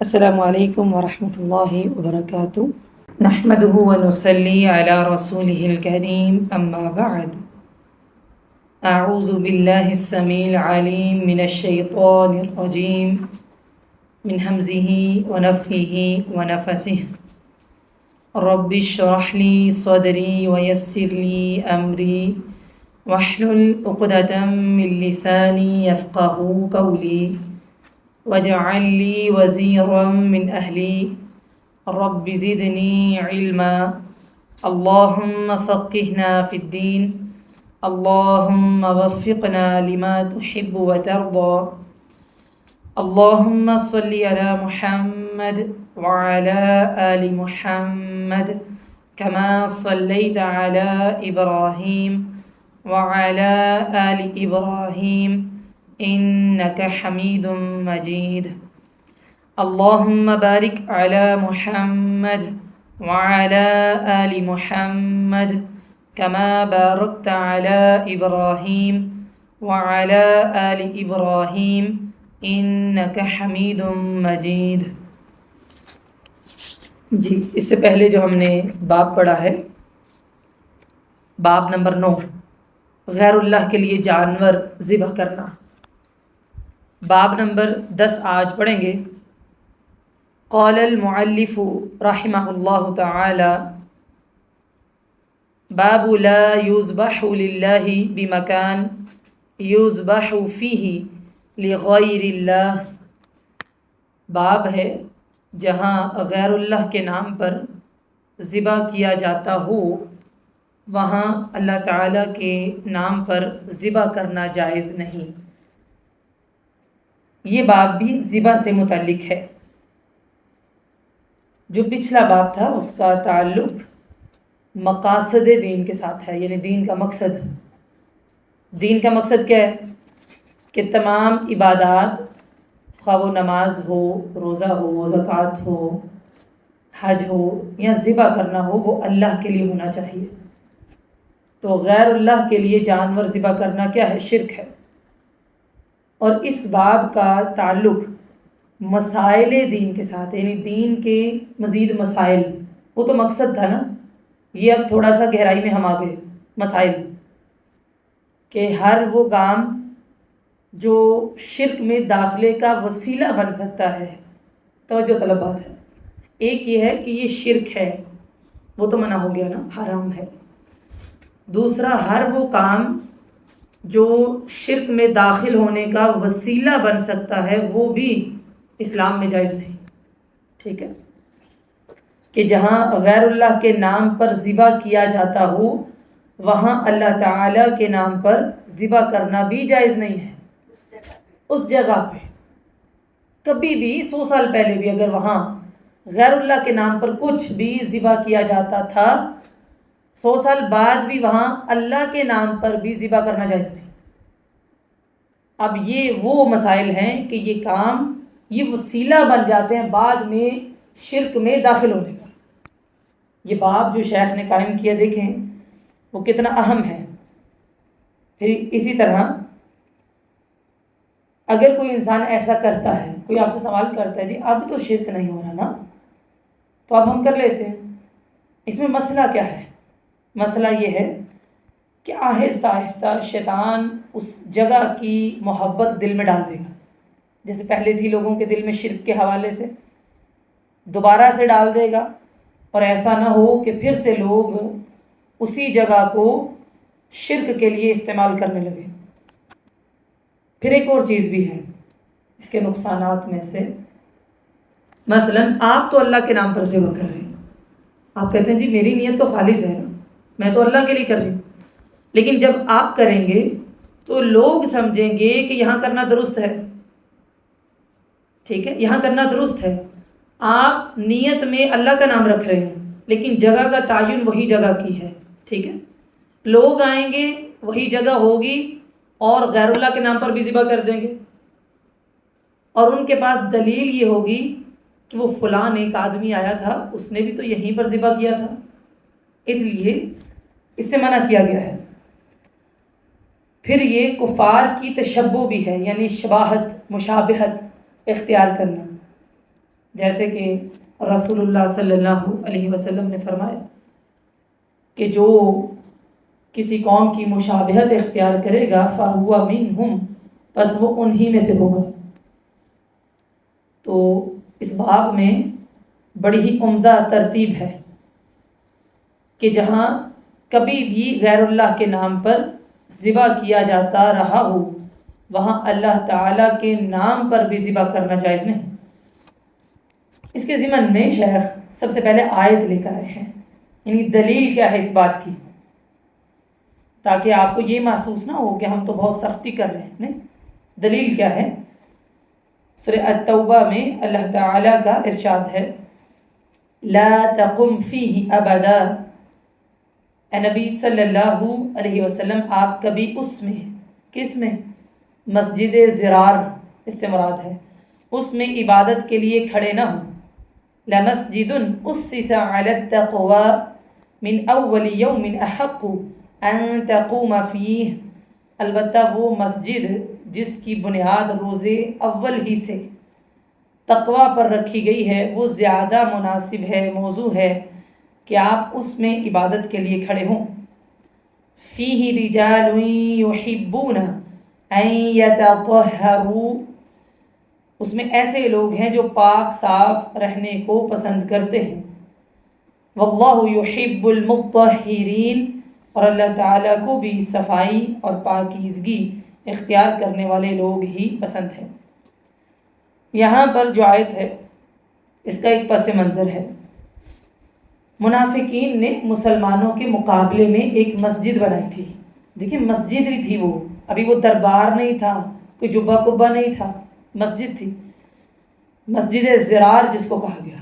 السلام علیکم ورحمۃ اللہ وبرکاتہ۔ نحمده ونصلی علی رسوله الکریم اما بعد۔ اعوذ باللہ السمیع العلیم من الشیطان الرجیم من حمزه ونفخه ونفثه رب اشرح لی صدری ویسر لی امری واحلل عقدۃ من لسانی یفقهوا قولی واجعل لي وزيرا من أهلي رب زدني علما اللهم فقهنا في الدين اللهم وفقنا لما تحب وترضى اللهم صل على محمد وعلى آل محمد كما صليت على إبراهيم وعلى آل إبراهيم إنك حميد مجيد اللهم بارك على محمد وعلى آل محمد كما باركت على إبراهيم وعلى آل إبراهيم إنك حميد مجيد۔ جی، اس سے پہلے جو ہم نے باب پڑھا ہے، باب نمبر 9، غیر اللہ کے لیے جانور ذبح کرنا۔ باب نمبر 10 آج پڑھیں گے۔ قال المؤلف رحمہ اللہ تعالی باب لا یذبح للہ بمکان یذبح فیہ لغیر اللہ۔ باب ہے جہاں غیر اللہ کے نام پر ذبح کیا جاتا ہو وہاں اللہ تعالیٰ کے نام پر ذبح کرنا جائز نہیں۔ یہ باب بھی ذبح سے متعلق ہے۔ جو پچھلا باب تھا اس کا تعلق مقاصد دین کے ساتھ ہے، یعنی دین کا مقصد۔ دین کا مقصد کیا ہے؟ کہ تمام عبادات، خواہ وہ نماز ہو، روزہ ہو، زکوٰۃ ہو، حج ہو یا ذبح کرنا ہو، وہ اللہ کے لیے ہونا چاہیے۔ تو غیر اللہ کے لیے جانور ذبح کرنا کیا ہے؟ شرک ہے۔ اور اس باب کا تعلق مسائل دین کے ساتھ، یعنی دین کے مزید مسائل۔ وہ تو مقصد تھا نا، یہ اب تھوڑا سا گہرائی میں ہم آ گئے۔ مسائل کہ ہر وہ کام جو شرک میں داخلے کا وسیلہ بن سکتا ہے، توجہ طلب بات ہے۔ ایک یہ ہے کہ یہ شرک ہے، وہ تو منع ہو گیا نا، حرام ہے۔ دوسرا، ہر وہ کام جو شرک میں داخل ہونے کا وسیلہ بن سکتا ہے وہ بھی اسلام میں جائز نہیں۔ ٹھیک ہے، کہ جہاں غیر اللہ کے نام پر ذبح کیا جاتا ہو وہاں اللہ تعالیٰ کے نام پر ذبح کرنا بھی جائز نہیں ہے۔ اس جگہ پہ کبھی بھی 100 سال پہلے بھی اگر وہاں غیر اللہ کے نام پر کچھ بھی ذبح کیا جاتا تھا، 100 سال بعد بھی وہاں اللہ کے نام پر بھی ذبح کرنا جائز نہیں۔ اب یہ وہ مسائل ہیں کہ یہ کام، یہ وسیلہ بن جاتے ہیں بعد میں شرک میں داخل ہونے کا۔ یہ باب جو شیخ نے قائم کیا، دیکھیں وہ کتنا اہم ہے۔ پھر اسی طرح اگر کوئی انسان ایسا کرتا ہے، کوئی آپ سے سوال کرتا ہے جی اب تو شرک نہیں ہو رہا نا، تو اب ہم کر لیتے ہیں، اس میں مسئلہ کیا ہے؟ مسئلہ یہ ہے کہ آہستہ آہستہ شیطان اس جگہ کی محبت دل میں ڈال دے گا، جیسے پہلے تھی لوگوں کے دل میں شرک کے حوالے سے، دوبارہ سے ڈال دے گا، اور ایسا نہ ہو کہ پھر سے لوگ اسی جگہ کو شرک کے لیے استعمال کرنے لگے۔ پھر ایک اور چیز بھی ہے اس کے نقصانات میں سے، مثلا آپ تو اللہ کے نام پر ذبح کر رہے ہیں، آپ کہتے ہیں جی میری نیت تو خالص ہے نا، میں تو اللہ کے لیے کر رہی ہوں، لیکن جب آپ کریں گے تو لوگ سمجھیں گے کہ یہاں کرنا درست ہے۔ ٹھیک ہے، یہاں کرنا درست ہے، آپ نیت میں اللہ کا نام رکھ رہے ہیں لیکن جگہ کا تعین وہی جگہ کی ہے۔ ٹھیک ہے، لوگ آئیں گے، وہی جگہ ہوگی اور غیر اللہ کے نام پر بھی ذبح کر دیں گے، اور ان کے پاس دلیل یہ ہوگی کہ وہ فلاں ایک آدمی آیا تھا، اس نے بھی تو یہیں پر ذبح کیا تھا، اس لیے اس سے منع کیا گیا ہے۔ پھر یہ کفار کی تشبہ بھی ہے، یعنی شباہت، مشابہت اختیار کرنا۔ جیسے کہ رسول اللہ صلی اللہ علیہ وسلم نے فرمایا کہ جو کسی قوم کی مشابہت اختیار کرے گا فَهُوَ مِنْهُمْ، پس وہ انہی میں سے ہوگا۔ تو اس باب میں بڑی ہی عمدہ ترتیب ہے کہ جہاں کبھی بھی غیر اللہ کے نام پر ذبح کیا جاتا رہا ہو وہاں اللہ تعالیٰ کے نام پر بھی ذبح کرنا جائز نہیں۔ اس کے ضمن میں شیخ سب سے پہلے آیت لے کر آئے ہیں، یعنی دلیل کیا ہے اس بات کی، تاکہ آپ کو یہ محسوس نہ ہو کہ ہم تو بہت سختی کر رہے ہیں۔ نہیں، دلیل کیا ہے؟ سورہ التوبہ میں اللہ تعالیٰ کا ارشاد ہے لا تقم فیہ ابدا، اے نبی صلی اللہ علیہ وسلم آپ کبھی اس میں، کس میں؟ مسجد ضرار اس سے مراد ہے، اس میں عبادت کے لیے کھڑے نہ ہوں۔ لمسجد اسس علی التقوی من اول یوم احق ان تقوم فیہ، البتہ وہ مسجد جس کی بنیاد روز اول ہی سے تقوی پر رکھی گئی ہے وہ زیادہ مناسب ہے، موضوع ہے کہ آپ اس میں عبادت کے لیے کھڑے ہوں۔ فیہ رجال یحبون ان یتطہروا، اس میں ایسے لوگ ہیں جو پاک صاف رہنے کو پسند کرتے ہیں۔ واللہ یحب المطہرین، اور اللہ تعالیٰ کو بھی صفائی اور پاکیزگی اختیار کرنے والے لوگ ہی پسند ہیں۔ یہاں پر جو آیت ہے اس کا ایک پس منظر ہے، منافقین نے مسلمانوں کے مقابلے میں ایک مسجد بنائی تھی۔ دیکھیں مسجد ہی تھی، وہ ابھی وہ دربار نہیں تھا، کوئی جبہ کبہ نہیں تھا، مسجد تھی، مسجد ضرار جس کو کہا گیا،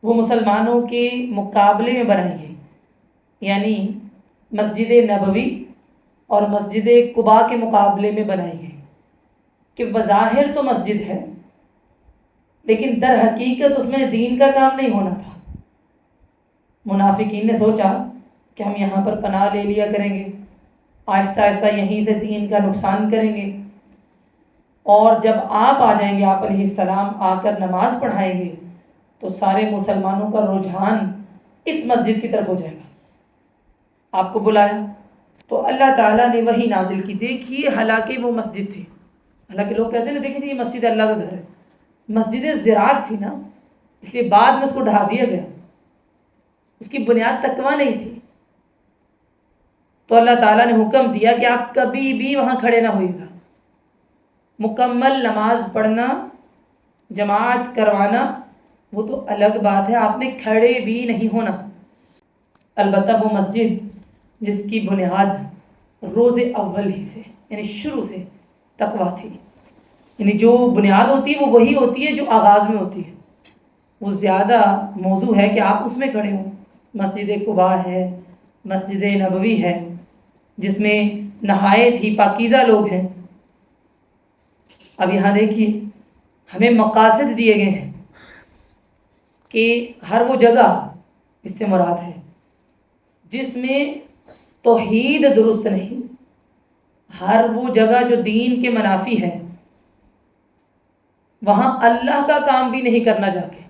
وہ مسلمانوں کے مقابلے میں بنائی گئی، یعنی مسجد نبوی اور مسجد قباء کے مقابلے میں بنائی گئی، کہ بظاہر تو مسجد ہے لیکن در حقیقت اس میں دین کا کام نہیں ہونا تھا۔ منافقین نے سوچا کہ ہم یہاں پر پناہ لے لیا کریں گے، آہستہ آہستہ یہیں سے دین کا نقصان کریں گے، اور جب آپ آ جائیں گے، آپ علیہ السلام آ کر نماز پڑھائیں گے تو سارے مسلمانوں کا رجحان اس مسجد کی طرف ہو جائے گا۔ آپ کو بلایا تو اللہ تعالیٰ نے وہی نازل کی۔ دیکھیے حالانکہ وہ مسجد تھی، حالانکہ لوگ کہتے ہیں نا دیکھیں جی یہ مسجد اللہ کا گھر ہے، مسجد ضرار تھی نا، اس لیے بعد میں اس کو ڈھا دیا گیا، اس کی بنیاد تقویٰ نہیں تھی۔ تو اللہ تعالیٰ نے حکم دیا کہ آپ کبھی بھی وہاں کھڑے نہ ہوئے گا، مکمل نماز پڑھنا، جماعت کروانا وہ تو الگ بات ہے، آپ نے کھڑے بھی نہیں ہونا۔ البتہ وہ مسجد جس کی بنیاد روز اول ہی سے، یعنی شروع سے تقویٰ تھی، یعنی جو بنیاد ہوتی ہے وہ وہی ہوتی ہے جو آغاز میں ہوتی ہے، وہ زیادہ موضوع ہے کہ آپ اس میں کھڑے ہوں۔ مسجد قباء ہے، مسجد نبوی ہے جس میں نہایت ہی پاکیزہ لوگ ہیں۔ اب یہاں دیکھیے ہمیں مقاصد دیے گئے ہیں کہ ہر وہ جگہ اس سے مراد ہے جس میں توحید درست نہیں، ہر وہ جگہ جو دین کے منافی ہے وہاں اللہ کا کام بھی نہیں کرنا جا کے،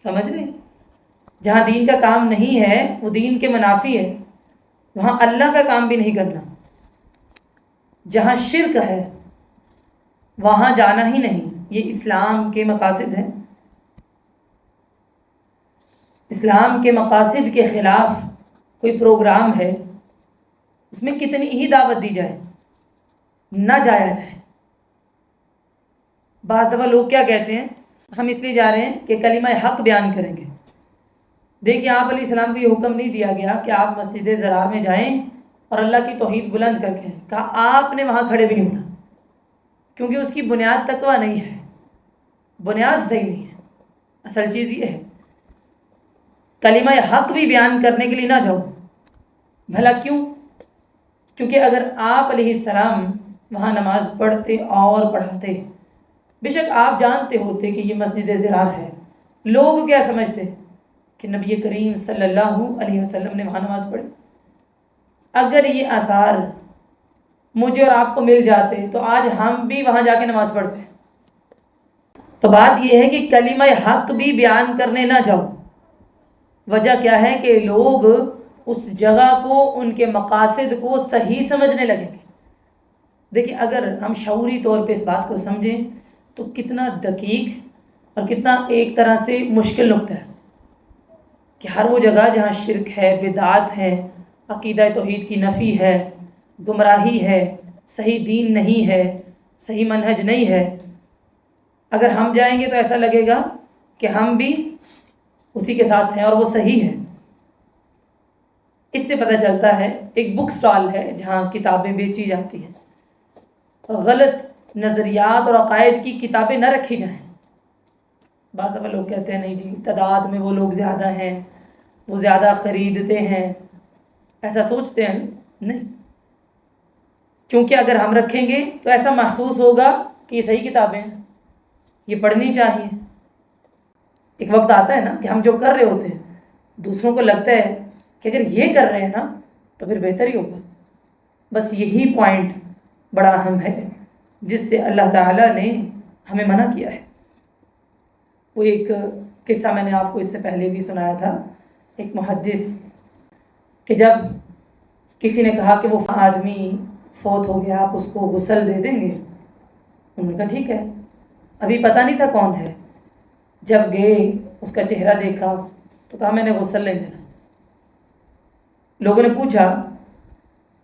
سمجھ رہے ہیں؟ جہاں دین کا کام نہیں ہے، وہ دین کے منافی ہے، وہاں اللہ کا کام بھی نہیں کرنا۔ جہاں شرک ہے وہاں جانا ہی نہیں، یہ اسلام کے مقاصد ہیں۔ اسلام کے مقاصد کے خلاف کوئی پروگرام ہے، اس میں کتنی ہی دعوت دی جائے نہ جایا جائے۔ بعض دفعہ لوگ کیا کہتے ہیں، ہم اس لیے جا رہے ہیں کہ کلمہ حق بیان کریں گے۔ دیکھیے آپ علیہ السلام کو یہ حکم نہیں دیا گیا کہ آپ مسجد ضرار میں جائیں اور اللہ کی توحید بلند کر کے، کہا آپ نے وہاں کھڑے بھی نہیں ہونا، کیونکہ اس کی بنیاد تقویٰ نہیں ہے، بنیاد صحیح نہیں ہے۔ اصل چیز یہ ہے کلمہ حق بھی بیان کرنے کے لیے نہ جاؤ۔ بھلا کیوں؟ کیونکہ اگر آپ علیہ السلام وہاں نماز پڑھتے اور پڑھاتے، بے شک آپ جانتے ہوتے کہ یہ مسجد ضرار ہے، لوگ کیا سمجھتے کہ نبی کریم صلی اللہ علیہ وسلم نے وہاں نماز پڑھی۔ اگر یہ آثار مجھے اور آپ کو مل جاتے تو آج ہم بھی وہاں جا کے نماز پڑھتے۔ تو بات یہ ہے کہ کلمہ حق بھی بیان کرنے نہ جاؤ۔ وجہ کیا ہے کہ لوگ اس جگہ کو، ان کے مقاصد کو صحیح سمجھنے لگیں گے۔ دیکھیں اگر ہم شعوری طور پہ اس بات کو سمجھیں تو کتنا دقیق اور کتنا ایک طرح سے مشکل نقطہ ہے کہ ہر وہ جگہ جہاں شرک ہے، بدعات ہے، عقیدہ توحید کی نفی ہے، گمراہی ہے، صحیح دین نہیں ہے، صحیح منہج نہیں ہے، اگر ہم جائیں گے تو ایسا لگے گا کہ ہم بھی اسی کے ساتھ ہیں اور وہ صحیح ہے۔ اس سے پتہ چلتا ہے، ایک بک سٹال ہے جہاں کتابیں بیچی جاتی ہیں، غلط نظریات اور عقائد کی کتابیں نہ رکھی جائیں۔ بعض دفعہ لوگ کہتے ہیں نہیں جی تعداد میں وہ لوگ زیادہ ہیں، وہ زیادہ خریدتے ہیں، ایسا سوچتے ہیں؟ نہیں، کیونکہ اگر ہم رکھیں گے تو ایسا محسوس ہوگا کہ یہ صحیح کتابیں ہیں، یہ پڑھنی چاہیے۔ ایک وقت آتا ہے نا کہ ہم جو کر رہے ہوتے ہیں دوسروں کو لگتا ہے کہ اگر یہ کر رہے ہیں نا تو پھر بہتر ہی ہوگا۔ بس یہی پوائنٹ بڑا اہم ہے جس سے اللہ تعالیٰ نے ہمیں منع کیا ہے۔ وہ ایک قصہ میں نے آپ کو اس سے پہلے بھی سنایا تھا، ایک محدث کہ جب کسی نے کہا کہ وہ آدمی فوت ہو گیا، آپ اس کو غسل دے دیں گے؟ انہوں نے کہا ٹھیک ہے۔ ابھی پتہ نہیں تھا کون ہے، جب گئے اس کا چہرہ دیکھا تو کہا میں نے غسل نہیں دینا۔ لوگوں نے پوچھا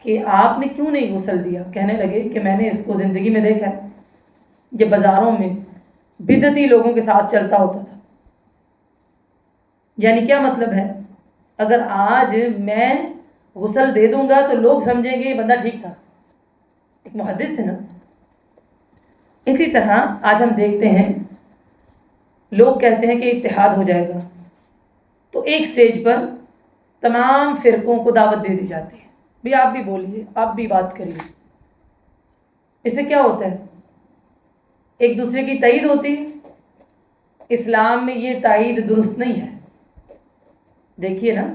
کہ آپ نے کیوں نہیں غسل دیا؟ کہنے لگے کہ میں نے اس کو زندگی میں دیکھا ہے، یہ بازاروں میں بدعتی لوگوں کے ساتھ چلتا ہوتا تھا۔ یعنی کیا مطلب ہے؟ اگر آج میں غسل دے دوں گا تو لوگ سمجھیں گے یہ بندہ ٹھیک تھا، ایک محدث تھے نا۔ اسی طرح آج ہم دیکھتے ہیں لوگ کہتے ہیں کہ اتحاد ہو جائے گا، تو ایک سٹیج پر تمام فرقوں کو دعوت دے دی جاتی ہے، بھی آپ بھی بولیے، آپ بھی بات کریے۔ اس سے کیا ہوتا ہے؟ ایک دوسرے کی تائید ہوتی ہے۔ اسلام میں یہ تائید درست نہیں ہے۔ دیکھیے نا،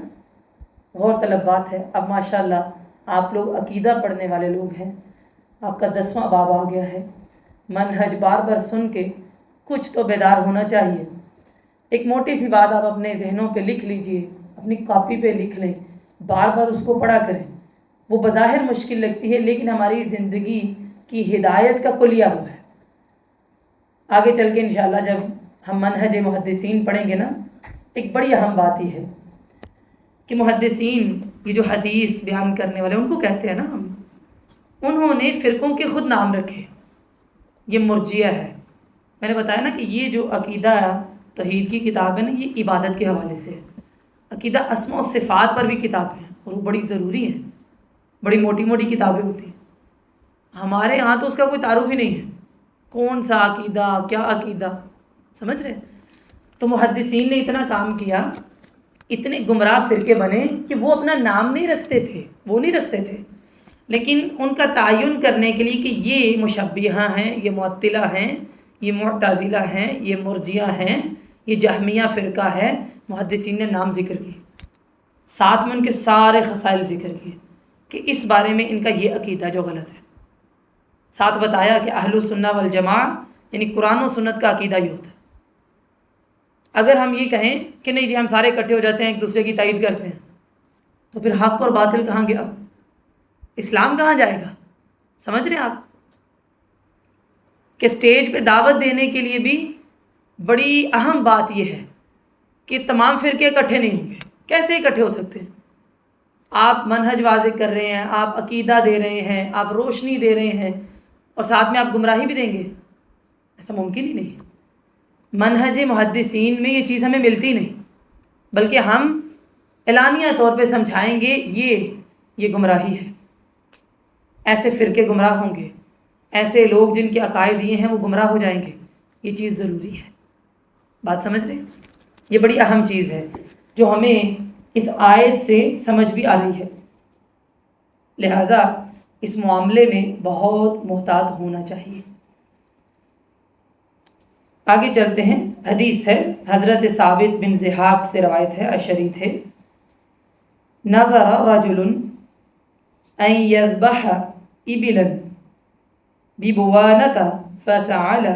غور طلب بات ہے۔ اب ماشاءاللہ آپ لوگ عقیدہ پڑھنے والے لوگ ہیں، آپ کا 10واں باب آ گیا ہے، منہج بار بار سن کے کچھ تو بیدار ہونا چاہیے۔ ایک موٹی سی بات آپ اپنے ذہنوں پہ لکھ لیجئے، اپنی کاپی پہ لکھ لیں، بار بار اس کو پڑھا کریں۔ وہ بظاہر مشکل لگتی ہے لیکن ہماری زندگی کی ہدایت کا کلیہ وہ ہے۔ آگے چل کے انشاءاللہ جب ہم منہج محدثین پڑھیں گے نا، ایک بڑی اہم بات یہ ہے کہ محدثین، یہ جو حدیث بیان کرنے والے ان کو کہتے ہیں نا ہم، انہوں نے فرقوں کے خود نام رکھے۔ یہ مرجیہ ہے، میں نے بتایا نا کہ یہ جو عقیدہ توحید کی کتاب ہے نا، یہ عبادت کے حوالے سے ہے۔ عقیدہ اسماء و صفات پر بھی کتابیں ہیں اور وہ بڑی ضروری ہیں، بڑی موٹی موٹی کتابیں ہوتی ہیں۔ ہمارے ہاں تو اس کا کوئی تعارف ہی نہیں ہے، کون سا عقیدہ، کیا عقیدہ، سمجھ رہے ہیں؟ تو محدثین نے اتنا کام کیا، اتنے گمراہ فرقے بنے کہ وہ اپنا نام نہیں رکھتے تھے، وہ نہیں رکھتے تھے، لیکن ان کا تعین کرنے کے لیے کہ یہ مشبہہ ہیں، یہ معطلہ ہیں، یہ معتزلہ ہیں، یہ مرجیہ ہیں، یہ جہمیہ فرقہ ہے، محدثین نے نام ذکر کیے، ساتھ میں ان کے سارے خصائل ذکر کیے کہ اس بارے میں ان کا یہ عقیدہ جو غلط ہے۔ ساتھ بتایا کہ اہل السنہ والجماع یعنی قرآن و سنت کا عقیدہ یہ ہوتا ہے۔ اگر ہم یہ کہیں کہ نہیں جی ہم سارے اکٹھے ہو جاتے ہیں، ایک دوسرے کی تائید کرتے ہیں، تو پھر حق اور باطل کہاں گیا؟ اسلام کہاں جائے گا؟ سمجھ رہے ہیں آپ کہ سٹیج پہ دعوت دینے کے لیے بھی بڑی اہم بات یہ ہے کہ تمام فرقے اکٹھے نہیں ہوں گے۔ کیسے اکٹھے ہو سکتے ہیں؟ آپ منہج واضح کر رہے ہیں، آپ عقیدہ دے رہے ہیں، آپ روشنی دے رہے ہیں، اور ساتھ میں آپ گمراہی بھی دیں گے؟ ایسا ممکن ہی نہیں۔ منہج محدثین میں یہ چیز ہمیں ملتی نہیں، بلکہ ہم اعلانیہ طور پہ سمجھائیں گے یہ گمراہی ہے، ایسے فرقے گمراہ ہوں گے، ایسے لوگ جن کے عقائد یہ ہیں وہ گمراہ ہو جائیں گے۔ یہ چیز ضروری ہے، بات سمجھ رہے ہیں؟ یہ بڑی اہم چیز ہے جو ہمیں اس آیت سے سمجھ بھی آ رہی ہے، لہٰذا اس معاملے میں بہت محتاط ہونا چاہیے۔ آگے چلتے ہیں، حدیث ہے، حضرت ثابت بن ضحاک سے روایت ہے، اشری تھے، نظر رجل ان يذبح ابلا ببوانة فسعل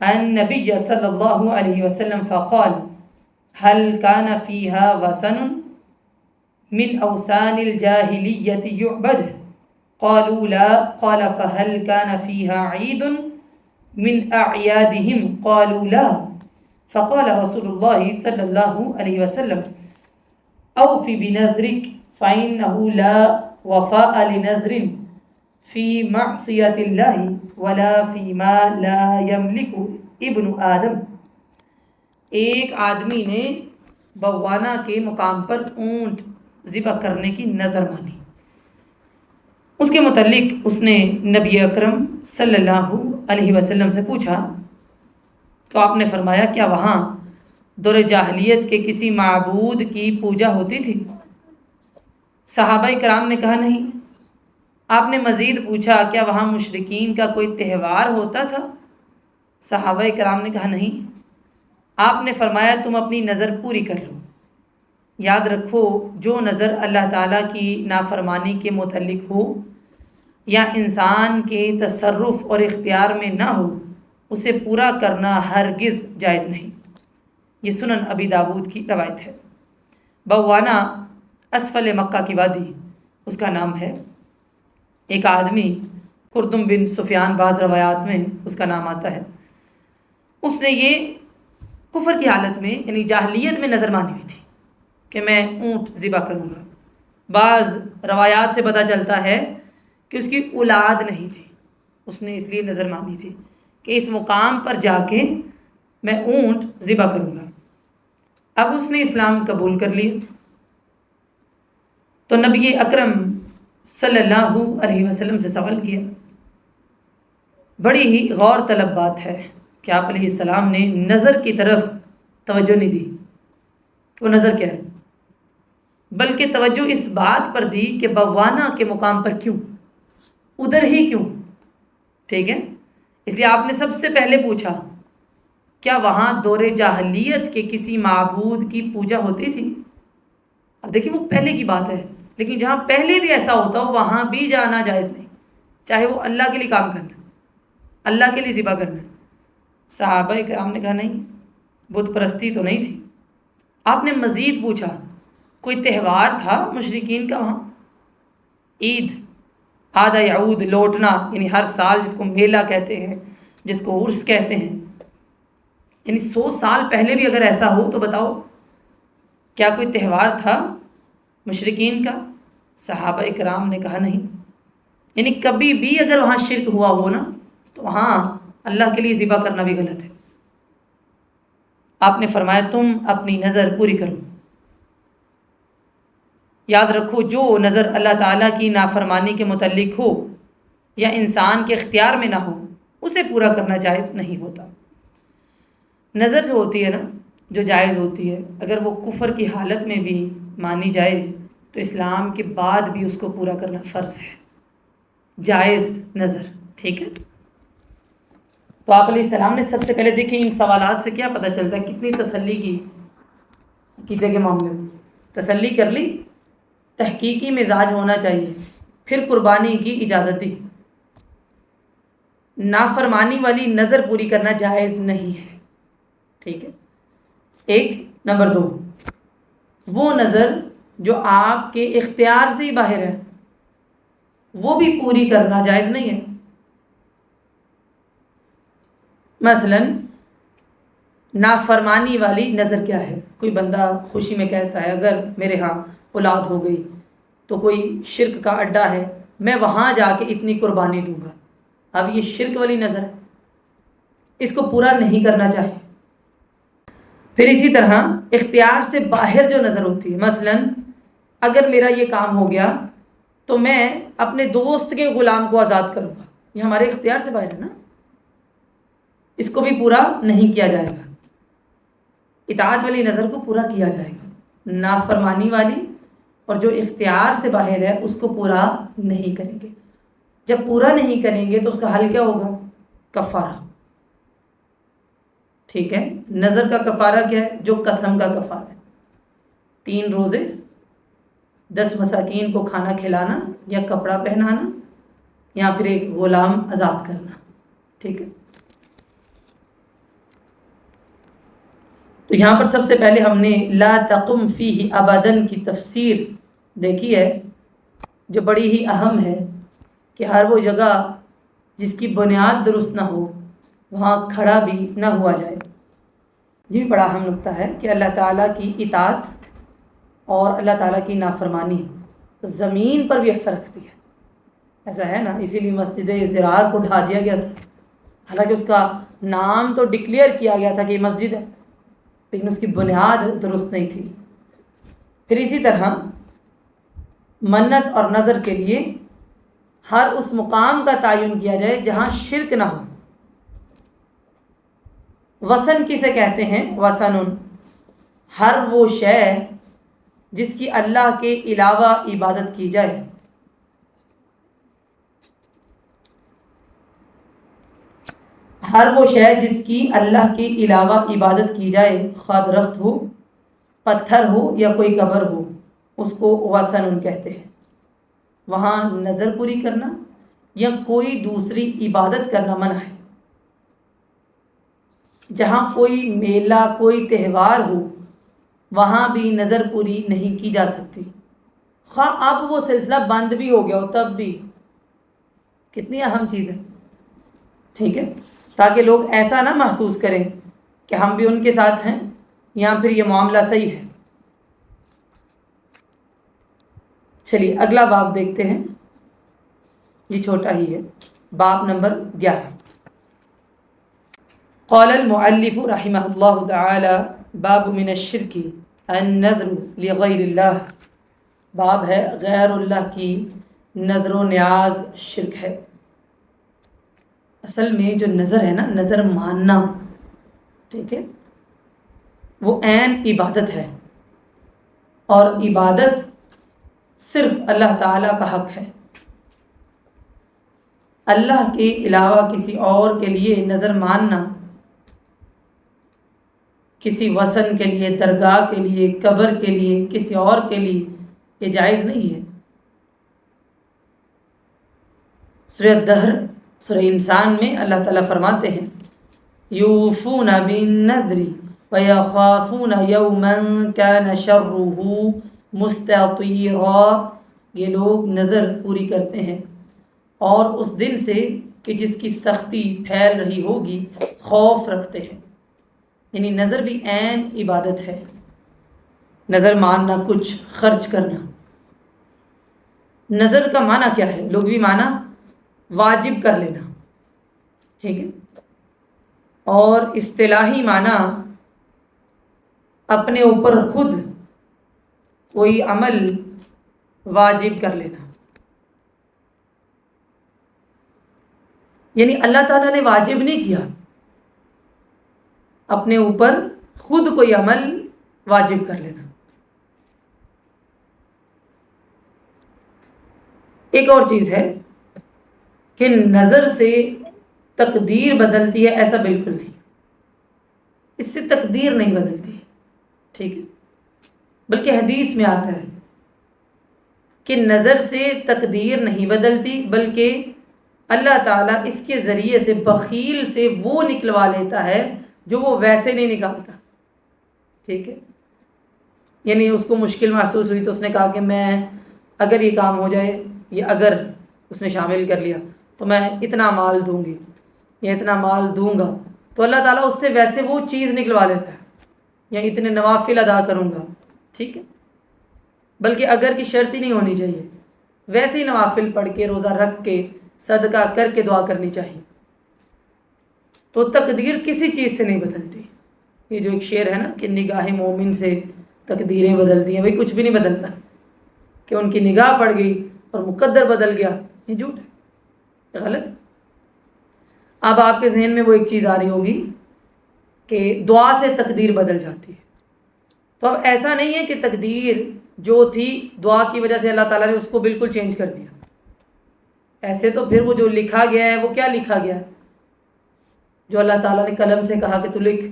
النبي صلى الله عليه وسلم فقال هل كان فيها وثن من أوثان الجاهلية يعبد؟ قالوا لا. قال فهل كان فيها عيد من أعيادهم؟ قالوا لا. فقال رسول الله صلى الله عليه وسلم أوف بنذرك فإنه لا وفاء لنذر فی معصیت اللہ ولا فیما لا یملک ابن آدم. ایک آدمی نے بوانا کے مقام پر اونٹ ذبح کرنے کی نظر مانی. اس کے متعلق اس نے نبی اکرم صلی اللہ علیہ وسلم سے پوچھا تو آپ نے فرمایا کیا وہاں دور جاہلیت کے کسی معبود کی پوجا ہوتی تھی؟ صحابہ کرام نے کہا نہیں. آپ نے مزید پوچھا کیا وہاں مشرکین کا کوئی تہوار ہوتا تھا؟ صحابہ کرام نے کہا نہیں. آپ نے فرمایا تم اپنی نظر پوری کر لو. یاد رکھو جو نظر اللہ تعالیٰ کی نافرمانی کے متعلق ہو یا انسان کے تصرف اور اختیار میں نہ ہو اسے پورا کرنا ہرگز جائز نہیں. یہ سنن ابی داود کی روایت ہے. بوانا اسفل مکہ کی وادی اس کا نام ہے. ایک آدمی کردم بن سفیان بعض روایات میں اس کا نام آتا ہے. اس نے یہ کفر کی حالت میں یعنی جاہلیت میں نظر مانی ہوئی تھی کہ میں اونٹ ذبح کروں گا. بعض روایات سے پتہ چلتا ہے کہ اس کی اولاد نہیں تھی. اس نے اس لیے نظر مانی تھی کہ اس مقام پر جا کے میں اونٹ ذبح کروں گا. اب اس نے اسلام قبول کر لیا تو نبی اکرم صلی اللہ علیہ وسلم سے سوال کیا. بڑی ہی غور طلب بات ہے کہ آپ علیہ السلام نے نظر کی طرف توجہ نہیں دی کہ وہ نظر کیا ہے، بلکہ توجہ اس بات پر دی کہ بوانا کے مقام پر کیوں، ادھر ہی کیوں. ٹھیک ہے، اس لیے آپ نے سب سے پہلے پوچھا کیا وہاں دور جاہلیت کے کسی معبود کی پوجا ہوتی تھی. اب دیکھیں وہ پہلے کی بات ہے، لیکن جہاں پہلے بھی ایسا ہوتا ہو وہاں بھی جانا جائز نہیں، چاہے وہ اللہ کے لیے کام کرنا، اللہ کے لیے ذبح کرنا. صحابہ کرام نے کہا نہیں، بت پرستی تو نہیں تھی. آپ نے مزید پوچھا کوئی تہوار تھا مشرکین کا وہاں؟ عید، عاد یعود، لوٹنا، یعنی ہر سال جس کو میلہ کہتے ہیں، جس کو عرس کہتے ہیں، یعنی 100 سال پہلے بھی اگر ایسا ہو تو بتاؤ کیا کوئی تہوار تھا مشرکین کا؟ صحابہ کرام نے کہا نہیں. یعنی کبھی بھی اگر وہاں شرک ہوا ہو نا تو وہاں اللہ کے لیے ذبح کرنا بھی غلط ہے. آپ نے فرمایا تم اپنی نظر پوری کرو. یاد رکھو جو نظر اللہ تعالیٰ کی نافرمانی کے متعلق ہو یا انسان کے اختیار میں نہ ہو اسے پورا کرنا جائز نہیں ہوتا. نظر جو ہوتی ہے نا، جو جائز ہوتی ہے، اگر وہ کفر کی حالت میں بھی مانی جائے تو اسلام کے بعد بھی اس کو پورا کرنا فرض ہے. جائز نظر. ٹھیک ہے، تو آپ علیہ السلام نے سب سے پہلے دیکھیں ان سوالات سے کیا پتہ چلتا ہے، کتنی تسلی کی عقیدے کے معاملے میں. تسلی کر لی، تحقیقی مزاج ہونا چاہیے، پھر قربانی کی اجازت دی. نافرمانی والی نظر پوری کرنا جائز نہیں ہے. ٹھیک ہے. ایک نمبر 2، وہ نظر جو آپ کے اختیار سے ہی باہر ہے وہ بھی پوری کرنا جائز نہیں ہے. مثلا نافرمانی والی نظر کیا ہے؟ کوئی بندہ خوشی میں کہتا ہے اگر میرے ہاں اولاد ہو گئی تو کوئی شرک کا اڈا ہے، میں وہاں جا کے اتنی قربانی دوں گا. اب یہ شرک والی نظر ہے، اس کو پورا نہیں کرنا چاہیے. پھر اسی طرح اختیار سے باہر جو نظر ہوتی ہے، مثلا اگر میرا یہ کام ہو گیا تو میں اپنے دوست کے غلام کو آزاد کروں گا، یہ ہمارے اختیار سے باہر ہے نا، اس کو بھی پورا نہیں کیا جائے گا. اطاعت والی نظر کو پورا کیا جائے گا، نافرمانی والی اور جو اختیار سے باہر ہے اس کو پورا نہیں کریں گے. جب پورا نہیں کریں گے تو اس کا حل کیا ہوگا؟ کفارہ. ٹھیک ہے، نظر کا کفارہ کیا ہے؟ جو قسم کا کفارہ ہے، 3 روزے، 10 مساکین کو کھانا کھلانا یا کپڑا پہنانا یا پھر ایک غلام آزاد کرنا. ٹھیک ہے. تو یہاں پر سب سے پہلے ہم نے لا تقم فیہ ابداً کی تفسیر دیکھی ہے، جو بڑی ہی اہم ہے کہ ہر وہ جگہ جس کی بنیاد درست نہ ہو وہاں کھڑا بھی نہ ہوا جائے۔ یہ بھی بڑا اہم نقطہ ہے کہ اللہ تعالیٰ کی اطاعت اور اللہ تعالیٰ کی نافرمانی زمین پر بھی اثر رکھتی ہے، ایسا ہے نا، اسی لیے مسجد ضرار کو ڈھا دیا گیا تھا، حالانکہ اس کا نام تو ڈکلیئر کیا گیا تھا کہ یہ مسجد ہے، لیکن اس کی بنیاد درست نہیں تھی۔ پھر اسی طرح منت اور نظر کے لیے ہر اس مقام کا تعین کیا جائے جہاں شرک نہ ہو۔ وثن کسے کہتے ہیں؟ وثن ہر وہ شے جس کی اللہ کے علاوہ عبادت کی جائے۔ ہر وہ شے جس کی اللہ کے علاوہ عبادت کی جائے، خواہ درخت ہو، پتھر ہو یا کوئی قبر ہو، اس کو وثن کہتے ہیں۔ وہاں نظر پوری کرنا یا کوئی دوسری عبادت کرنا منع ہے۔ جہاں کوئی میلہ، کوئی تہوار ہو، وہاں بھی نظر پوری نہیں کی جا سکتی، خواہ اب وہ سلسلہ بند بھی ہو گیا ہو تب بھی۔ کتنی اہم چیز ہے، ٹھیک ہے، تاکہ لوگ ایسا نہ محسوس کریں کہ ہم بھی ان کے ساتھ ہیں یا پھر یہ معاملہ صحیح ہے۔ چلیے اگلا باب دیکھتے ہیں، یہ چھوٹا ہی ہے، باب نمبر 11۔ قال المؤلف رحمہ اللہ تعالی باب من الشرک النذر لغیر اللہ، باب ہے غیر اللہ کی نظر و نیاز شرک ہے۔ اصل میں جو نظر ہے نا، نظر ماننا، ٹھیک ہے، وہ عین عبادت ہے، اور عبادت صرف اللہ تعالیٰ کا حق ہے۔ اللہ کے علاوہ کسی اور کے لیے نظر ماننا، کسی وثن کے لیے، درگاہ کے لیے، قبر کے لیے، کسی اور کے لیے، یہ جائز نہیں ہے۔ سورہ الدہر، سورہ انسان میں اللہ تعالیٰ فرماتے ہیں یوفون بالنذر ویخافون یوما کان شرہ مستطیرا، یہ لوگ نظر پوری کرتے ہیں اور اس دن سے کہ جس کی سختی پھیل رہی ہوگی خوف رکھتے ہیں۔ یعنی نظر بھی عین عبادت ہے، نظر ماننا، کچھ خرچ کرنا۔ نظر کا معنی کیا ہے؟ لغوی معنی واجب کر لینا، ٹھیک ہے، اور اصطلاحی معنی اپنے اوپر خود کوئی عمل واجب کر لینا۔ یعنی اللہ تعالیٰ نے واجب نہیں کیا، اپنے اوپر خود کوئی عمل واجب کر لینا۔ ایک اور چیز ہے کہ نظر سے تقدیر بدلتی ہے، ایسا بالکل نہیں، اس سے تقدیر نہیں بدلتی، ٹھیک ہے، بلکہ حدیث میں آتا ہے کہ نظر سے تقدیر نہیں بدلتی، بلکہ اللہ تعالیٰ اس کے ذریعے سے بخیل سے وہ نکلوا لیتا ہے جو وہ ویسے نہیں نکالتا، ٹھیک ہے۔ یعنی اس کو مشکل محسوس ہوئی تو اس نے کہا کہ میں اگر یہ کام ہو جائے، یا اگر اس نے شامل کر لیا تو میں اتنا مال دوں گی یا اتنا مال دوں گا، تو اللہ تعالیٰ اس سے ویسے وہ چیز نکلوا لیتا ہے، یا اتنے نوافل ادا کروں گا، ٹھیک ہے، بلکہ اگر کی شرط ہی نہیں ہونی چاہیے، ویسے ہی نوافل پڑھ کے، روزہ رکھ کے، صدقہ کر کے دعا کرنی چاہیے۔ تو تقدیر کسی چیز سے نہیں بدلتی۔ یہ جو ایک شعر ہے نا کہ نگاہ مومن سے تقدیریں بدلتی ہیں، بھائی کچھ بھی نہیں بدلتا، کہ ان کی نگاہ پڑ گئی اور مقدر بدل گیا، یہ جھوٹ ہے، یہ غلط ہے۔ اب آپ کے ذہن میں وہ ایک چیز آ رہی ہوگی کہ دعا سے تقدیر بدل جاتی ہے، تو اب ایسا نہیں ہے کہ تقدیر جو تھی دعا کی وجہ سے اللہ تعالیٰ نے اس کو بالکل چینج کر دیا۔ ایسے تو پھر وہ جو لکھا گیا ہے وہ کیا لکھا گیا ہے؟ جو اللہ تعالیٰ نے قلم سے کہا کہ تو لکھ،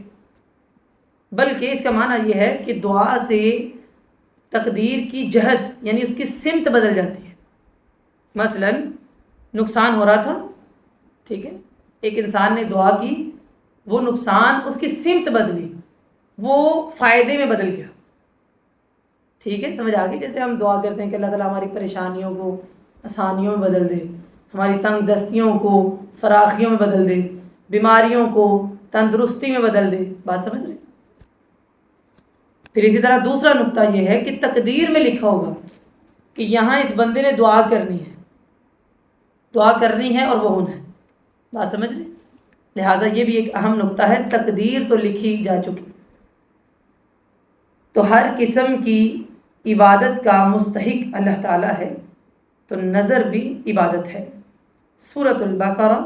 بلکہ اس کا معنی یہ ہے کہ دعا سے تقدیر کی جہت یعنی اس کی سمت بدل جاتی ہے۔ مثلا نقصان ہو رہا تھا، ٹھیک ہے، ایک انسان نے دعا کی، وہ نقصان اس کی سمت بدلی، وہ فائدے میں بدل گیا. ٹھیک ہے، سمجھ آ گئی؟ جیسے ہم دعا کرتے ہیں کہ اللہ تعالیٰ ہماری پریشانیوں کو آسانیوں میں بدل دے، ہماری تنگ دستیوں کو فراخیوں میں بدل دے، بیماریوں کو تندرستی میں بدل دے. بات سمجھ رہے؟ پھر اسی طرح دوسرا نقطہ یہ ہے کہ تقدیر میں لکھا ہوگا کہ یہاں اس بندے نے دعا کرنی ہے اور وہ ہونا ہے. بات سمجھ رہے؟ لہٰذا یہ بھی ایک اہم نقطہ ہے، تقدیر تو لکھی جا چکی. تو ہر قسم کی عبادت کا مستحق اللہ تعالیٰ ہے، تو نظر بھی عبادت ہے. سورۃ البقرہ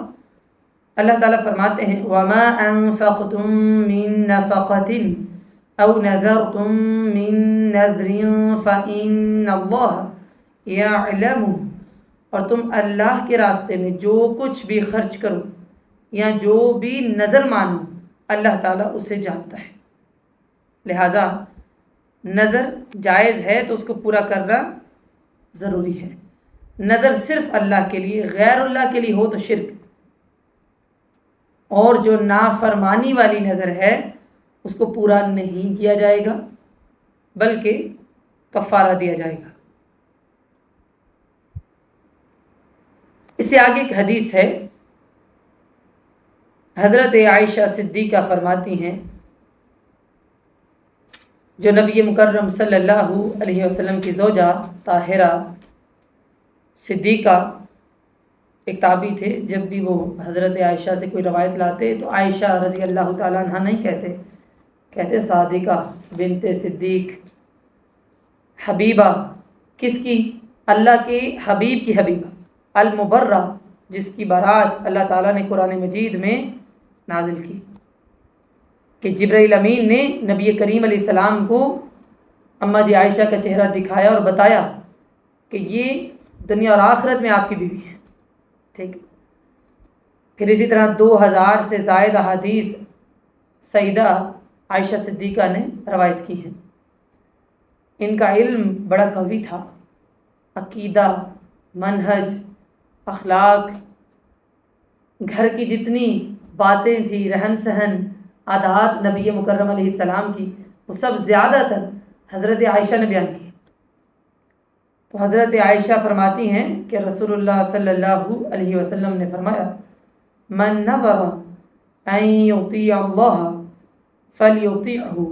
اللہ تعالیٰ فرماتے ہیں وَمَا أَنفَقْتُم مِّن نَفَقَةٍ أَوْ نَذَرْتُم مِّن نَذْرٍ فَإِنَّ اللَّهَ يَعْلَمُهُ، اور تم اللہ کے راستے میں جو کچھ بھی خرچ کرو یا جو بھی نظر مانو اللہ تعالیٰ اسے جانتا ہے. لہٰذا نظر جائز ہے تو اس کو پورا کرنا ضروری ہے. نظر صرف اللہ کے لیے، غیر اللہ کے لیے ہو تو شرک. اور جو نافرمانی والی نظر ہے اس کو پورا نہیں کیا جائے گا بلکہ کفارہ دیا جائے گا. اس سے آگے ایک حدیث ہے، حضرت عائشہ صدیقہ فرماتی ہیں، جو نبی مکرم صلی اللہ علیہ وسلم کی زوجہ طاہرہ صدیقہ ایک تابعی تھے. جب بھی وہ حضرت عائشہ سے کوئی روایت لاتے تو عائشہ رضی اللہ تعالیٰ عنہ نہیں کہتے صادقہ بنت صدیق، حبیبہ. کس کی؟ اللہ کے حبیب کی حبیبہ، المبرہ، جس کی برات اللہ تعالیٰ نے قرآن مجید میں نازل کی کہ جبرائیل امین نے نبی کریم علیہ السلام کو اماں جی عائشہ کا چہرہ دکھایا اور بتایا کہ یہ دنیا اور آخرت میں آپ کی بیوی ہے. ٹھیک. پھر اسی طرح 2000 سے زائد احادیث سیدہ عائشہ صدیقہ نے روایت کی ہیں. ان کا علم بڑا قوی تھا، عقیدہ، منہج، اخلاق، گھر کی جتنی باتیں تھیں، رہن سہن، عادات نبی مکرم علیہ السلام کی، وہ سب زیادہ تر حضرت عائشہ نے بیان کی. تو حضرت عائشہ فرماتی ہیں کہ رسول اللہ صلی اللہ علیہ وسلم نے فرمایا من نظر ان یطیع اللہ فلیطیعہ،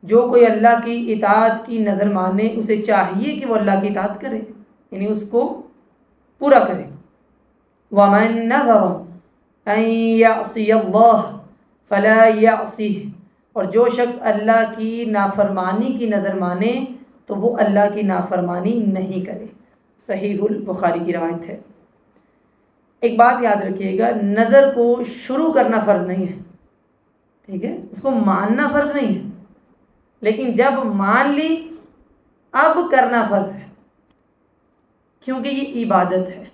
جو کوئی اللہ کی اطاعت کی نظر مانے اسے چاہیے کہ وہ اللہ کی اطاعت کرے، یعنی اس کو پورا کرے. ومن نظر ان یعصی اللہ فلا یعصیہ، اور جو شخص اللہ کی نافرمانی کی نظر مانے تو وہ اللہ کی نافرمانی نہیں کرے. صحیح البخاری کی روایت ہے. ایک بات یاد رکھیے گا، نظر کو شروع کرنا فرض نہیں ہے. ٹھیک ہے، اس کو ماننا فرض نہیں ہے، لیکن جب مان لی اب کرنا فرض ہے، کیونکہ یہ عبادت ہے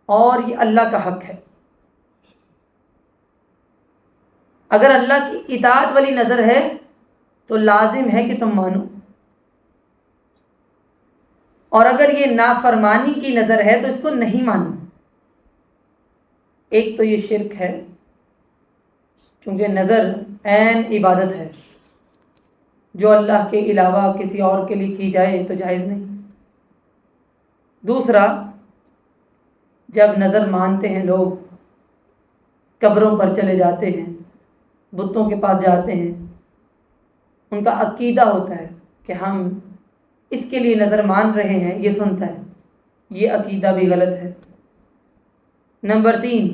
اور یہ اللہ کا حق ہے. اگر اللہ کی اطاعت والی نظر ہے تو لازم ہے کہ تم مانو، اور اگر یہ نافرمانی کی نظر ہے تو اس کو نہیں مانو. ایک تو یہ شرک ہے کیونکہ نظر عین عبادت ہے، جو اللہ کے علاوہ کسی اور کے لیے کی جائے تو جائز نہیں. دوسرا، جب نظر مانتے ہیں لوگ قبروں پر چلے جاتے ہیں، بتوں کے پاس جاتے ہیں، ان کا عقیدہ ہوتا ہے کہ ہم اس کے لیے نظر مان رہے ہیں، یہ سنتا ہے، یہ عقیدہ بھی غلط ہے. نمبر 3،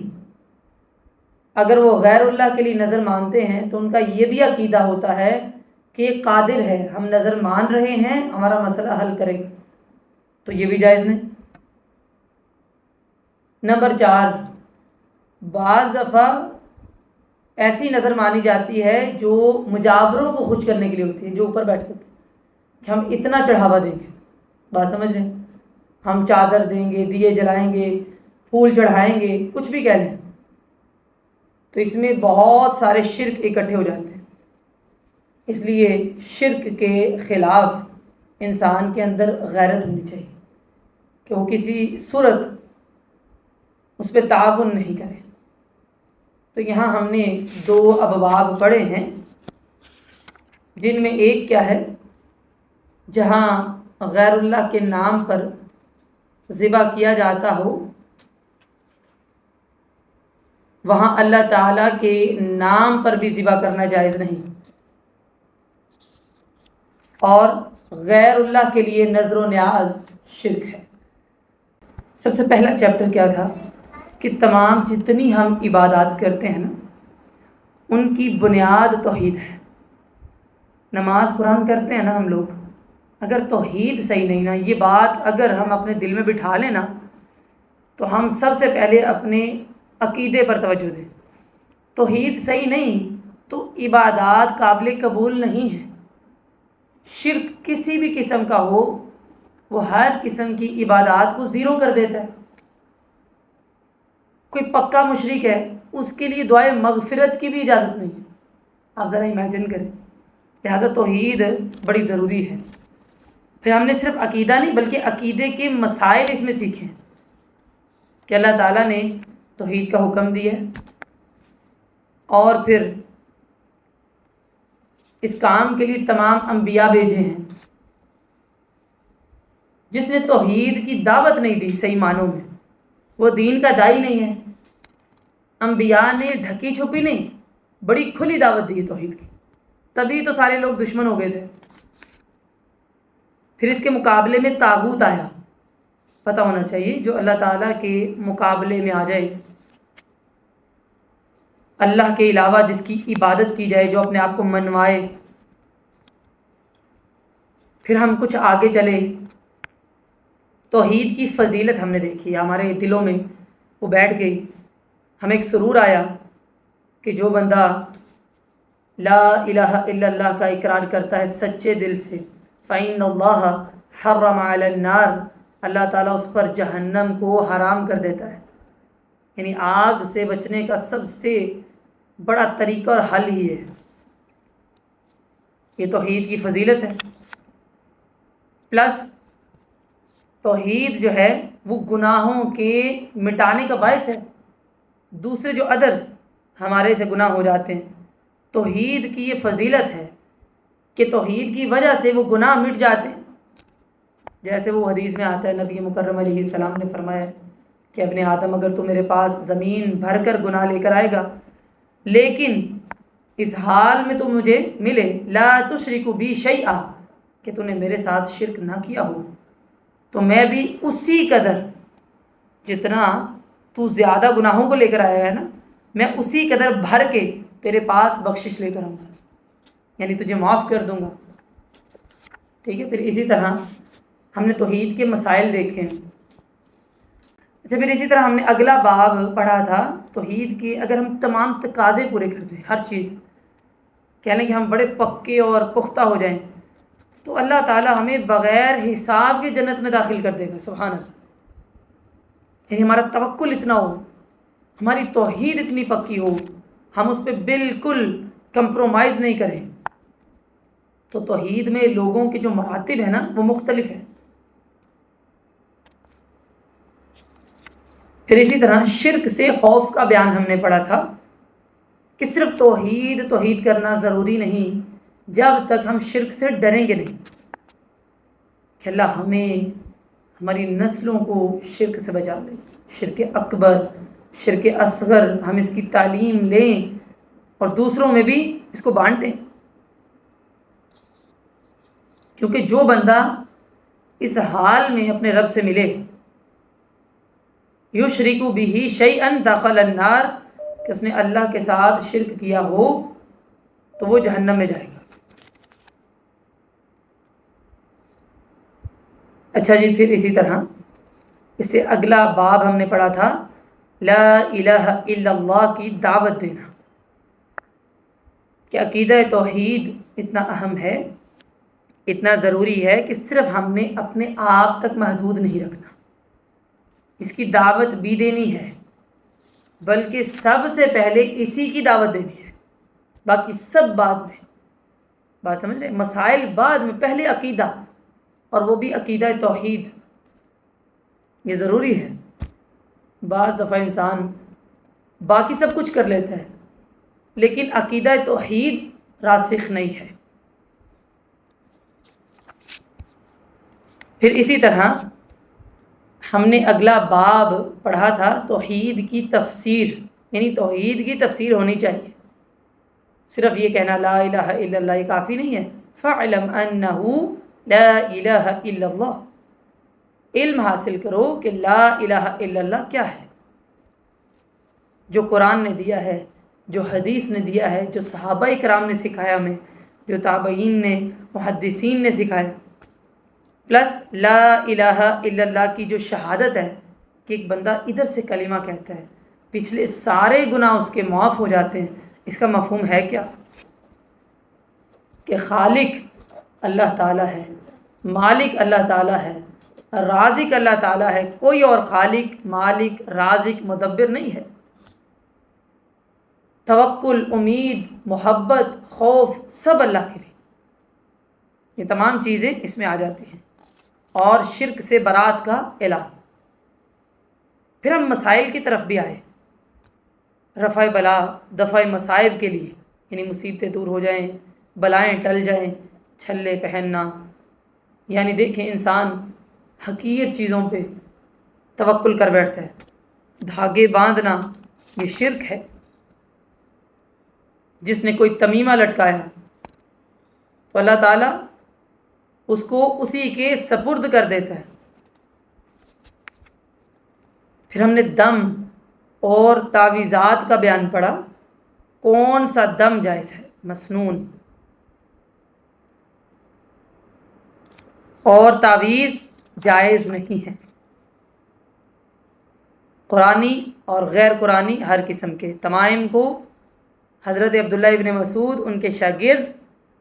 اگر وہ غیر اللہ کے لیے نظر مانتے ہیں تو ان کا یہ بھی عقیدہ ہوتا ہے کہ یہ قادر ہے، ہم نظر مان رہے ہیں، ہمارا مسئلہ حل کرے گا، تو یہ بھی جائز نہیں. نمبر 4، بعض دفعہ ایسی نظر مانی جاتی ہے جو مجاوروں کو خوش کرنے کے لیے ہوتی ہے، جو اوپر بیٹھے ہوتے ہیں کہ ہم اتنا چڑھاوا دیں گے. بات سمجھ رہے ہیں؟ ہم چادر دیں گے، دیے جلائیں گے، پھول چڑھائیں گے، کچھ بھی کہہ لیں. تو اس میں بہت سارے شرک اکٹھے ہو جاتے ہیں. اس لیے شرک کے خلاف انسان کے اندر غیرت ہونی چاہیے کہ وہ کسی صورت اس پہ تعاون نہیں کرے. تو یہاں ہم نے 2 ابواب پڑھے ہیں. جن میں ایک کیا ہے، جہاں غیر اللہ کے نام پر ذبح کیا جاتا ہو وہاں اللہ تعالیٰ کے نام پر بھی ذبح کرنا جائز نہیں، اور غیر اللہ کے لیے نظر و نیاز شرک ہے۔ سب سے پہلا چیپٹر کیا تھا کہ تمام جتنی ہم عبادات کرتے ہیں نا ان کی بنیاد توحید ہے۔ نماز قرآن کرتے ہیں نا ہم لوگ، اگر توحید صحیح نہیں نا، یہ بات اگر ہم اپنے دل میں بٹھا لیں نا تو ہم سب سے پہلے اپنے عقیدے پر توجہ دیں۔ توحید صحیح نہیں تو عبادات قابل قبول نہیں ہے۔ شرک کسی بھی قسم کا ہو وہ ہر قسم کی عبادات کو زیرو کر دیتا ہے۔ کوئی پکا مشرک ہے، اس کے لیے دعائے مغفرت کی بھی اجازت نہیں ہے۔ آپ ذرا امیجن کریں، لہٰذا توحید بڑی ضروری ہے۔ پھر ہم نے صرف عقیدہ نہیں بلکہ عقیدے کے مسائل اس میں سیکھے کہ اللہ تعالیٰ نے توحید کا حکم دیا ہے، اور پھر اس کام کے لیے تمام انبیاء بھیجے ہیں۔ جس نے توحید کی دعوت نہیں دی صحیح معنوں میں وہ دین کا داعی نہیں ہے۔ انبیاء نے ڈھکی چھپی نہیں، بڑی کھلی دعوت دی ہے توحید کی، تبھی تو سارے لوگ دشمن ہو گئے تھے۔ پھر اس کے مقابلے میں طاغوت آیا، پتہ ہونا چاہیے جو اللہ تعالیٰ کے مقابلے میں آ جائے، اللہ کے علاوہ جس کی عبادت کی جائے، جو اپنے آپ کو منوائے۔ پھر ہم کچھ آگے چلے، توحید کی فضیلت ہم نے دیکھی، ہمارے دلوں میں وہ بیٹھ گئی، ہمیں ایک سرور آیا کہ جو بندہ لا الہ الا اللہ کا اقرار کرتا ہے سچے دل سے، فَإِنَّ اللَّهَ حَرَّمَ عَلَى النَّارِ، اللہ تعالیٰ اس پر جہنم کو حرام کر دیتا ہے۔ یعنی آگ سے بچنے کا سب سے بڑا طریقہ اور حل ہی ہے، یہ توحید کی فضیلت ہے۔ پلس توحید جو ہے وہ گناہوں کے مٹانے کا باعث ہے۔ دوسرے جو ادرس ہمارے سے گناہ ہو جاتے ہیں، توحید کی یہ فضیلت ہے کہ توحید کی وجہ سے وہ گناہ مٹ جاتے ہیں۔ جیسے وہ حدیث میں آتا ہے، نبی مکرم علیہ السلام نے فرمایا کہ ابن آدم اگر تو میرے پاس زمین بھر کر گناہ لے کر آئے گا لیکن اس حال میں تو مجھے ملے لا تشرک بی شیئا، کہ تو نے میرے ساتھ شرک نہ کیا ہو، تو میں بھی اسی قدر جتنا تو زیادہ گناہوں کو لے کر آیا ہے نا، میں اسی قدر بھر کے تیرے پاس بخشش لے کر آؤں گا، یعنی تجھے معاف کر دوں گا۔ ٹھیک ہے، پھر اسی طرح ہم نے توحید کے مسائل دیکھے ہیں۔ اچھا، پھر اسی طرح ہم نے اگلا باب پڑھا تھا توحید کے، اگر ہم تمام تقاضے پورے کر دیں، ہر چیز کہہ لیں کہ ہم بڑے پکے اور پختہ ہو جائیں، تو اللہ تعالیٰ ہمیں بغیر حساب کے جنت میں داخل کر دے گا۔ سبحان اللہ، یعنی ہمارا توکل اتنا ہو، ہماری توحید اتنی پکی ہو، ہم اس پہ بالکل کمپرومائز نہیں کریں۔ تو توحید میں لوگوں کے جو مراتب ہیں نا وہ مختلف ہیں۔ پھر اسی طرح شرک سے خوف کا بیان ہم نے پڑھا تھا کہ صرف توحید کرنا ضروری نہیں جب تک ہم شرک سے ڈریں گے نہیں، کہ اللہ ہمیں ہماری نسلوں کو شرک سے بچا لے، شرک اکبر، شرک اصغر، ہم اس کی تعلیم لیں اور دوسروں میں بھی اس کو بانٹیں۔ کیونکہ جو بندہ اس حال میں اپنے رب سے ملے، یشرک بہ شیئا دخل النار، کہ اس نے اللہ کے ساتھ شرک کیا ہو تو وہ جہنم میں جائے گا۔ اچھا جی، پھر اسی طرح اس سے اگلا باب ہم نے پڑھا تھا لا الہ الا اللہ کی دعوت دینا، کہ عقیدہ توحید اتنا اہم ہے، اتنا ضروری ہے کہ صرف ہم نے اپنے آپ تک محدود نہیں رکھنا، اس کی دعوت بھی دینی ہے، بلکہ سب سے پہلے اسی کی دعوت دینی ہے، باقی سب بعد میں۔ بات سمجھ رہے ہیں؟ مسائل بعد میں، پہلے عقیدہ، اور وہ بھی عقیدہ توحید، یہ ضروری ہے۔ بعض دفعہ انسان باقی سب کچھ کر لیتا ہے لیکن عقیدہ توحید راسخ نہیں ہے، پھر اسی طرح ہم نے اگلا باب پڑھا تھا توحید کی تفسیر، یعنی توحید کی تفسیر ہونی چاہیے، صرف یہ کہنا لا الہ الا اللہ یہ کافی نہیں ہے۔ فَاعْلَمْ أَنَّهُ لَا إِلَهَ إِلَّا اللَّهُ، علم حاصل کرو کہ لا الہ الا اللہ کیا ہے، جو قرآن نے دیا ہے، جو حدیث نے دیا ہے، جو صحابہ کرام نے سکھایا ہمیں، جو تابعین نے، محدثین نے سکھایا، پلس لا الہ الا اللہ کی جو شہادت ہے کہ ایک بندہ ادھر سے کلمہ کہتا ہے پچھلے سارے گناہ اس کے معاف ہو جاتے ہیں۔ اس کا مفہوم ہے کیا؟ کہ خالق اللہ تعالیٰ ہے، مالک اللہ تعالیٰ ہے، رازق اللہ تعالیٰ ہے، کوئی اور خالق، مالک، رازق، مدبر نہیں ہے۔ توکل، امید، محبت، خوف سب اللہ کے لیے، یہ تمام چیزیں اس میں آ جاتی ہیں، اور شرک سے برات کا اعلان۔ پھر ہم مسائل کی طرف بھی آئے، رفع بلا، دفع مصائب کے لیے، یعنی مصیبتیں دور ہو جائیں، بلائیں ٹل جائیں، چھلے پہننا، یعنی دیکھیں انسان حقیر چیزوں پہ توکل کر بیٹھتا ہے، دھاگے باندھنا یہ شرک ہے۔ جس نے کوئی تمیمہ لٹکایا تو اللہ تعالیٰ اس کو اسی کے سپرد کر دیتا ہے۔ پھر ہم نے دم اور تعویذات کا بیان پڑھا، کون سا دم جائز ہے، مسنون، اور تعویذ جائز نہیں ہے، قرآنی اور غیر قرآنی ہر قسم کے۔ تمائم کو حضرت عبداللہ ابن مسعود ان کے شاگرد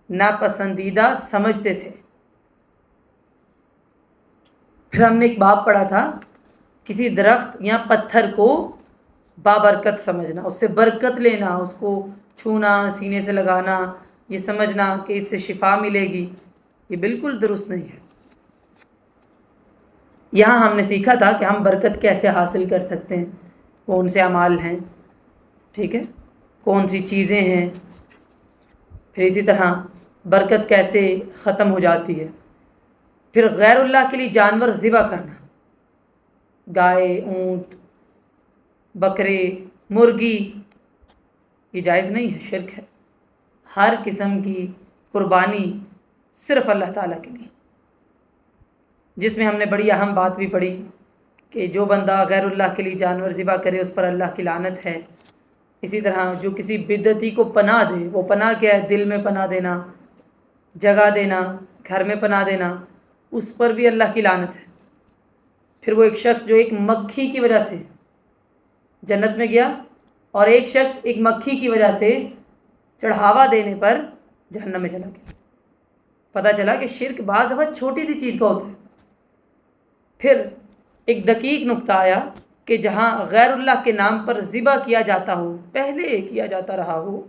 ناپسندیدہ سمجھتے تھے۔ پھر ہم نے ایک باب پڑھا تھا، کسی درخت یا پتھر کو بابرکت سمجھنا، اس سے برکت لینا، اس کو چھونا، سینے سے لگانا، یہ سمجھنا کہ اس سے شفا ملے گی، یہ بالکل درست نہیں ہے۔ یہاں ہم نے سیکھا تھا کہ ہم برکت کیسے حاصل کر سکتے ہیں، کون سے اعمال ہیں، ٹھیک ہے، کون سی چیزیں ہیں، پھر اسی طرح برکت کیسے ختم ہو جاتی ہے۔ پھر غیر اللہ کے لیے جانور ذبح کرنا، گائے، اونٹ، بکرے، مرغی، یہ جائز نہیں ہے، شرک ہے۔ ہر قسم کی قربانی صرف اللہ تعالیٰ کے لیے، جس میں ہم نے بڑی اہم بات بھی پڑھی کہ جو بندہ غیر اللہ کے لیے جانور ذبح کرے اس پر اللہ کی لعنت ہے۔ اسی طرح جو کسی بدعتی کو پناہ دے، وہ پناہ کیا ہے؟ دل میں پناہ دینا، جگہ دینا، گھر میں پناہ دینا، اس پر بھی اللہ کی لعنت ہے۔ پھر وہ ایک شخص جو ایک مکھی کی وجہ سے جنت میں گیا، اور ایک شخص ایک مکھی کی وجہ سے چڑھاوا دینے پر جہنم میں چلا گیا۔ پتہ چلا کہ شرک بعض دفعہ چھوٹی سی چیز کا ہوتا ہے۔ پھر ایک دقیق نقطہ آیا کہ جہاں غیر اللہ کے نام پر ذبح کیا جاتا ہو، پہلے کیا جاتا رہا ہو،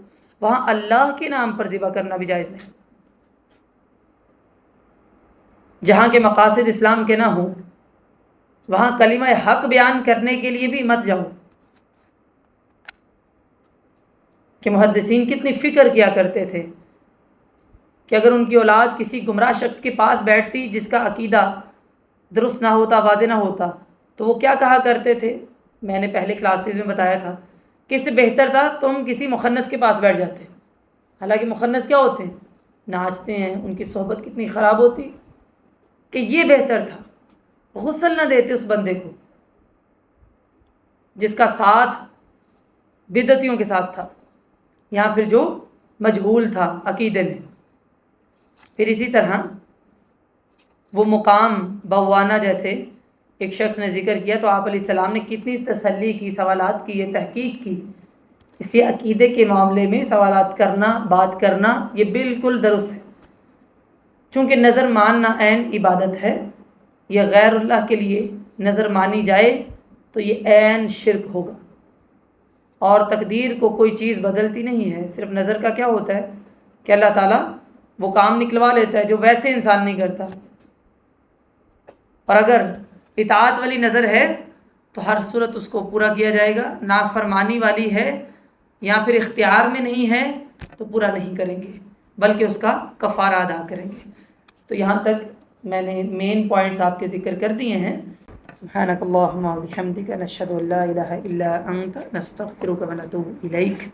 وہاں اللہ کے نام پر ذبح کرنا بھی جائز نہیں۔ جہاں کے مقاصد اسلام کے نہ ہوں، وہاں کلمہ حق بیان کرنے کے لیے بھی مت جاؤ۔ کہ محدثین کتنی فکر کیا کرتے تھے کہ اگر ان کی اولاد کسی گمراہ شخص کے پاس بیٹھتی جس کا عقیدہ درست نہ ہوتا، واضح نہ ہوتا، تو وہ کیا کہا کرتے تھے؟ میں نے پہلے کلاسز میں بتایا تھا کہ اس سے بہتر تھا تم کسی مخنث کے پاس بیٹھ جاتے۔ حالانکہ مخنث کیا ہوتے ہیں؟ ناچتے ہیں، ان کی صحبت کتنی خراب ہوتی، کہ یہ بہتر تھا غسل نہ دیتے اس بندے کو جس کا ساتھ بدعتیوں کے ساتھ تھا، یا پھر جو مجہول تھا عقیدے میں۔ پھر اسی طرح وہ مقام بوانا جیسے ایک شخص نے ذکر کیا تو آپ علیہ السلام نے کتنی تسلی کی، سوالات کی، یہ تحقیق کی۔ اس لیے عقیدے کے معاملے میں سوالات کرنا، بات کرنا یہ بالکل درست ہے، چونکہ نظر ماننا عین عبادت ہے۔ یہ غیر اللہ کے لیے نظر مانی جائے تو یہ عین شرک ہوگا، اور تقدیر کو کوئی چیز بدلتی نہیں ہے۔ صرف نظر کا کیا ہوتا ہے کہ اللہ تعالیٰ وہ کام نکلوا لیتا ہے جو ویسے انسان نہیں کرتا، اور اگر اطاعت والی نظر ہے تو ہر صورت اس کو پورا کیا جائے گا، نافرمانی والی ہے یا پھر اختیار میں نہیں ہے تو پورا نہیں کریں گے، بلکہ اس کا کفارہ ادا کریں گے۔ تو یہاں تک میں نے مین پوائنٹس آپ کے ذکر کر دیے ہیں. سبحانک اللہم و بحمدک نشہد ان لا الہ الا انت نستغفرک و نتوب الیک.